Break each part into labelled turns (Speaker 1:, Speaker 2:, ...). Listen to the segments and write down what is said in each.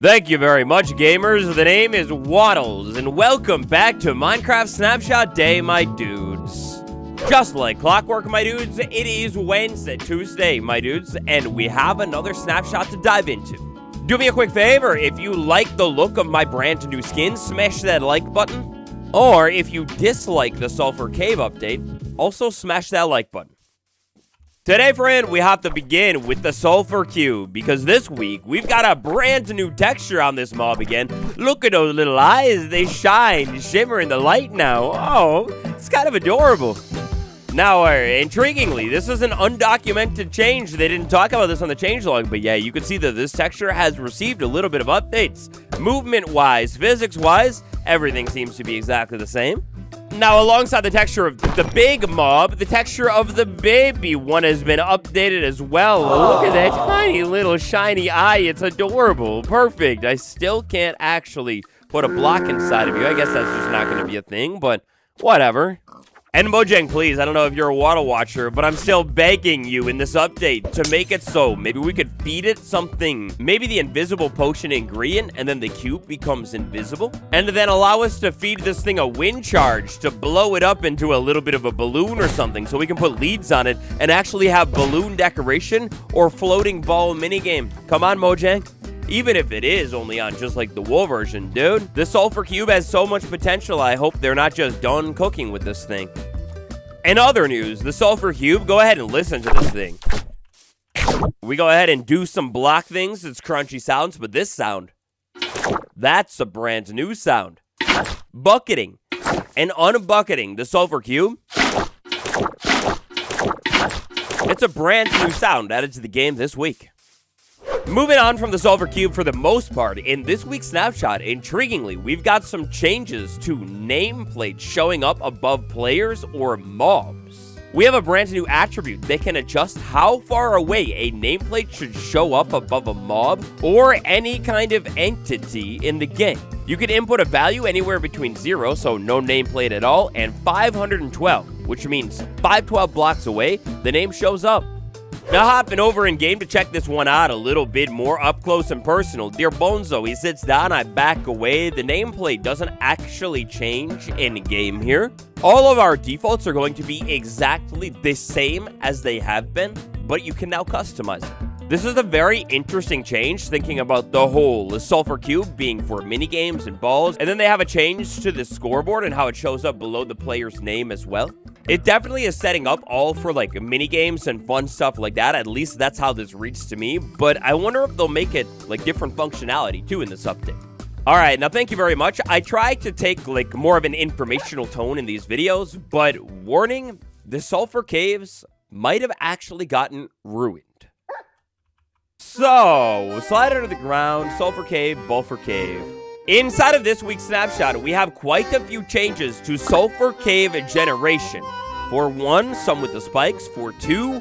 Speaker 1: Thank you very much, gamers. The name is Waddles, and welcome back to Minecraft Snapshot Day, my dudes. Just like clockwork, my dudes, it is Wednesday, Tuesday, my dudes, and we have another snapshot to dive into. Do me a quick favor, if you like the look of my brand new skin, smash that like button. Or if you dislike the Sulfur Cave update, also smash that like button. Today, friend, we have to begin with the Sulfur Cube, because this week, we've got a brand new texture on this mob again. Look at those little eyes, they shine, shimmer in the light now. Oh, it's kind of adorable. Now, intriguingly, this is an undocumented change. They didn't talk about this on the changelog, but yeah, you can see that this texture has received a little bit of updates. Movement-wise, physics-wise, everything seems to be exactly the same. Now, alongside the texture of the big mob, the texture of the baby one has been updated as well. Look at that tiny little shiny eye. It's adorable. Perfect. I still can't actually put a block inside of you. I guess that's just not going to be a thing, but whatever. And Mojang, please, I don't know if you're a Waddle Watcher, but I'm still begging you in this update to make it so maybe we could feed it something, maybe the invisible potion ingredient, and then the cube becomes invisible, and then allow us to feed this thing a wind charge to blow it up into a little bit of a balloon or something, so we can put leads on it and actually have balloon decoration or floating ball minigame. Come on, Mojang. Even if it is only on just like the wool version, dude. The Sulfur Cube has so much potential. I hope they're not just done cooking with this thing. In other news, the Sulfur Cube, go ahead and listen to this thing. We go ahead and do some block things. It's crunchy sounds, but this sound, that's a brand new sound. Bucketing and unbucketing the Sulfur Cube. It's a brand new sound added to the game this week. Moving on from the Sulfur Cube for the most part, in this week's snapshot, intriguingly, we've got some changes to nameplates showing up above players or mobs. We have a brand new attribute that can adjust how far away a nameplate should show up above a mob or any kind of entity in the game. You can input a value anywhere between 0, so no nameplate at all, and 512, which means 512 blocks away, the name shows up. Now hopping over in game to check this one out a little bit more up close and personal. Dear Bonzo, he sits down, I back away. The nameplate doesn't actually change in game here. All of our defaults are going to be exactly the same as they have been, but you can now customize it. This is a very interesting change, thinking about the Sulfur Cube being for minigames and balls, and then they have a change to the scoreboard and how it shows up below the player's name as well. It definitely is setting up all for like minigames and fun stuff like that. At least that's how this reads to me, but I wonder if they'll make it like different functionality too in this update. All right, now thank you very much. I try to take like more of an informational tone in these videos, but warning, the Sulfur Caves might have actually gotten ruined. So, slide under the ground, Sulfur Cave, Bulfur Cave. Inside of this week's snapshot, we have quite a few changes to Sulfur Cave generation. For 1, some with the spikes. For 2,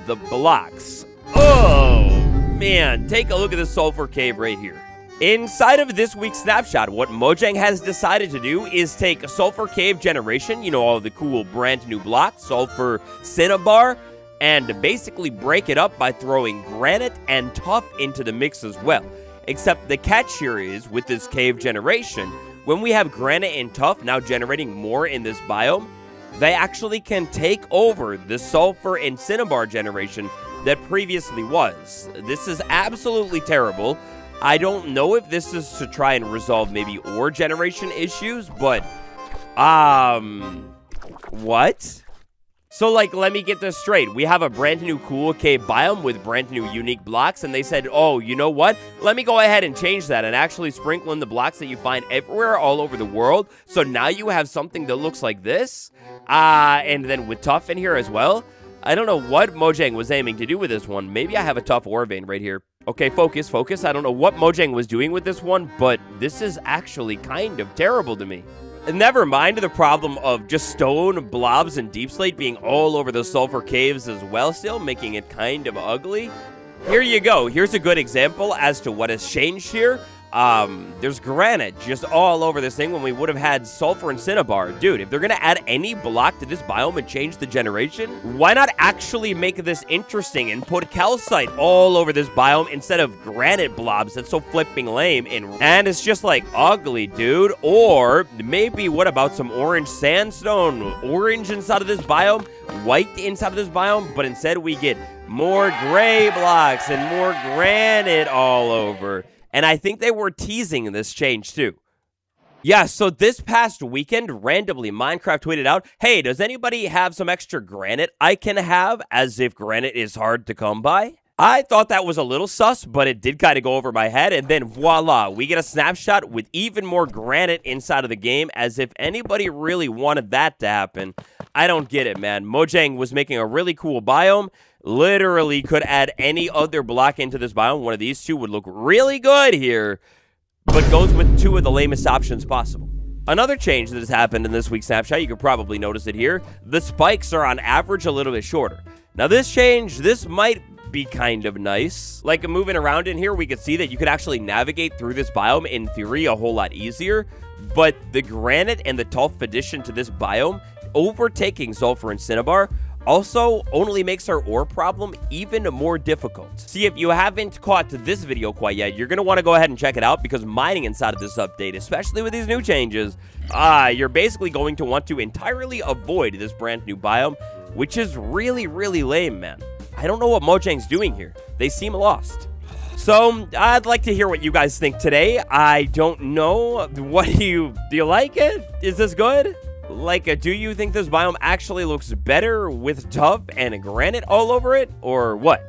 Speaker 1: the blocks. Oh, man. Take a look at the Sulfur Cave right here. Inside of this week's snapshot, what Mojang has decided to do is take Sulfur Cave generation, you know, all the cool brand new blocks, Sulfur Cinnabar, and basically break it up by throwing granite and tuff into the mix as well. Except the catch here is, with this cave generation, when we have granite and tuff now generating more in this biome, they actually can take over the sulfur and cinnabar generation that previously was. This is absolutely terrible. I don't know if this is to try and resolve maybe ore generation issues, but, what? So, like, let me get this straight. We have a brand new cool cave biome with brand new unique blocks, and they said, oh, you know what? Let me go ahead and change that and actually sprinkle in the blocks that you find everywhere all over the world. So now you have something that looks like this, and then with tuff in here as well. I don't know what Mojang was aiming to do with this one. Maybe I have a tuff ore vein right here. Okay, focus, focus. I don't know what Mojang was doing with this one, but this is actually kind of terrible to me. Never mind the problem of just stone, blobs, and deep slate being all over the Sulfur Caves as well still, making it kind of ugly. Here you go. Here's a good example as to what has changed here. there's granite just all over this thing when we would have had sulfur and cinnabar. Dude, if they're gonna add any block to this biome and change the generation, why not actually make this interesting and put calcite all over this biome instead of granite blobs? That's so flipping lame, and it's just like ugly, dude. Or maybe what about some orange sandstone, orange inside of this biome, white inside of this biome, but instead we get more gray blocks and more granite all over. And I think they were teasing this change too. Yeah, so this past weekend, randomly, Minecraft tweeted out, hey, does anybody have some extra granite I can have, as if granite is hard to come by? I thought that was a little sus, but it did kind of go over my head, and then voila, we get a snapshot with even more granite inside of the game, as if anybody really wanted that to happen. I don't get it, man. Mojang was making a really cool biome, literally could add any other block into this biome. One of these two would look really good here, but goes with two of the lamest options possible. Another change that has happened in this week's snapshot, you could probably notice it here, the spikes are on average a little bit shorter. Now this change, this might be kind of nice. Like moving around in here, we could see that you could actually navigate through this biome in theory a whole lot easier, but the granite and the tough addition to this biome, overtaking sulfur and cinnabar, also only makes our ore problem even more difficult. See, if you haven't caught this video quite yet, you're going to want to go ahead and check it out, because mining inside of this update, especially with these new changes, you're basically going to want to entirely avoid this brand new biome, which is really, really lame, man. I don't know what Mojang's doing here. They seem lost. So, I'd like to hear what you guys think today. I don't know. Do you like it? Is this good? Like, do you think this biome actually looks better with tuff and granite all over it, or what?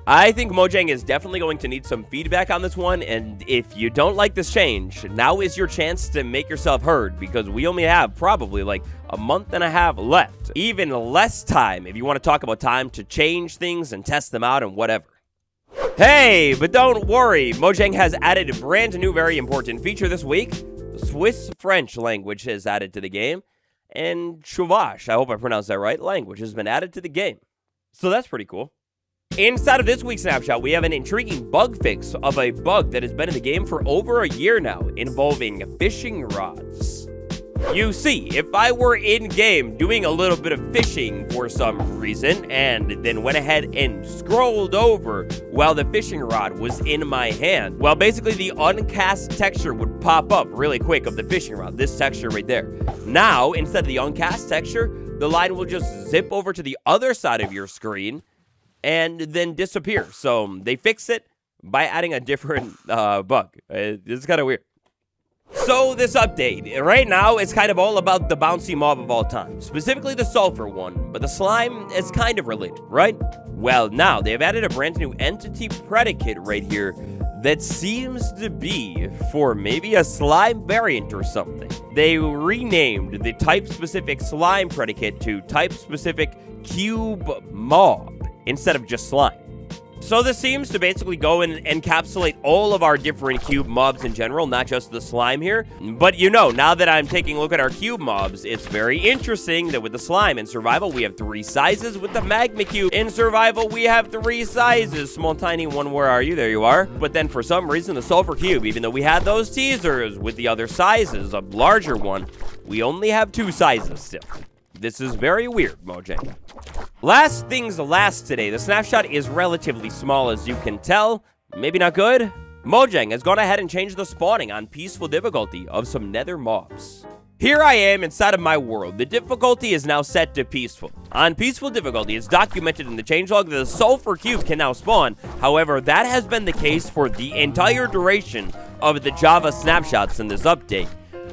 Speaker 1: I think Mojang is definitely going to need some feedback on this one, and if you don't like this change, now is your chance to make yourself heard, because we only have probably like a month and a half left. Even less time if you want to talk about time to change things and test them out and whatever. Hey, but don't worry, Mojang has added a brand new very important feature this week. Swiss French language is added to the game. And Chuvash, I hope I pronounced that right, language has been added to the game. So that's pretty cool. Inside of this week's snapshot, we have an intriguing bug fix of a bug that has been in the game for over a year now, involving fishing rods. You see, if I were in-game doing a little bit of fishing for some reason, and then went ahead and scrolled over while the fishing rod was in my hand, well, basically the uncast texture would pop up really quick of the fishing rod, this texture right there. Now, instead of the uncast texture, the line will just zip over to the other side of your screen and then disappear. So they fix it by adding a different bug. It's kind of weird. So this update, right now, it's kind of all about the bouncy mob of all time, specifically the sulfur one, but the slime is kind of related, right? Well, now they've added a brand new entity predicate right here that seems to be for maybe a slime variant or something. They renamed the type-specific slime predicate to type-specific cube mob instead of just slime. So this seems to basically go and encapsulate all of our different cube mobs in general, not just the slime here. But you know, now that I'm taking a look at our cube mobs, it's very interesting that with the slime in survival, we have 3 sizes. With the magma cube in survival, we have 3 sizes. Small, tiny one, where are you? There you are. But then for some reason, the sulfur cube, even though we had those teasers with the other sizes, a larger one, we only have 2 sizes still. This is very weird, Mojang. Last things last today, the snapshot is relatively small, as you can tell. Maybe not good. Mojang has gone ahead and changed the spawning on peaceful difficulty of some nether mobs. Here I am inside of my world. The difficulty is now set to peaceful. On peaceful difficulty, it's documented in the changelog that the sulfur cube can now spawn. However, that has been the case for the entire duration of the Java snapshots in this update.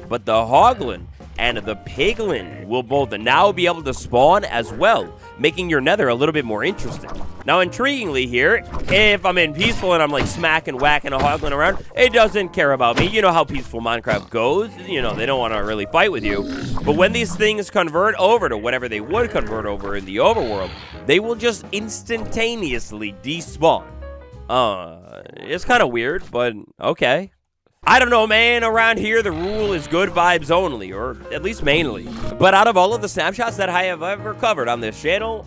Speaker 1: But the hoglin and the piglin will both now be able to spawn as well, making your nether a little bit more interesting. Now, intriguingly here, if I'm in peaceful and I'm like smacking, whacking a hoglin around, it doesn't care about me. You know how peaceful Minecraft goes. You know, they don't want to really fight with you. But when these things convert over to whatever they would convert over in the overworld, they will just instantaneously despawn. It's kind of weird, but okay. I don't know, man. Around here, the rule is good vibes only, or at least mainly. But out of all of the snapshots that I have ever covered on this channel,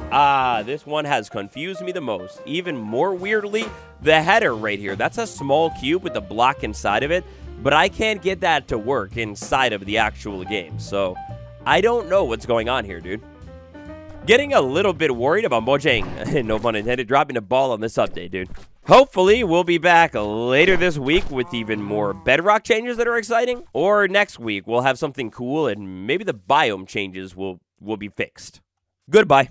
Speaker 1: this one has confused me the most. Even more weirdly, the header right here. That's a small cube with a block inside of it, but I can't get that to work inside of the actual game. So I don't know what's going on here, dude. Getting a little bit worried about Mojang, no pun intended, dropping a ball on this update, dude. Hopefully, we'll be back later this week with even more bedrock changes that are exciting. Or next week, we'll have something cool and maybe the biome changes will be fixed. Goodbye.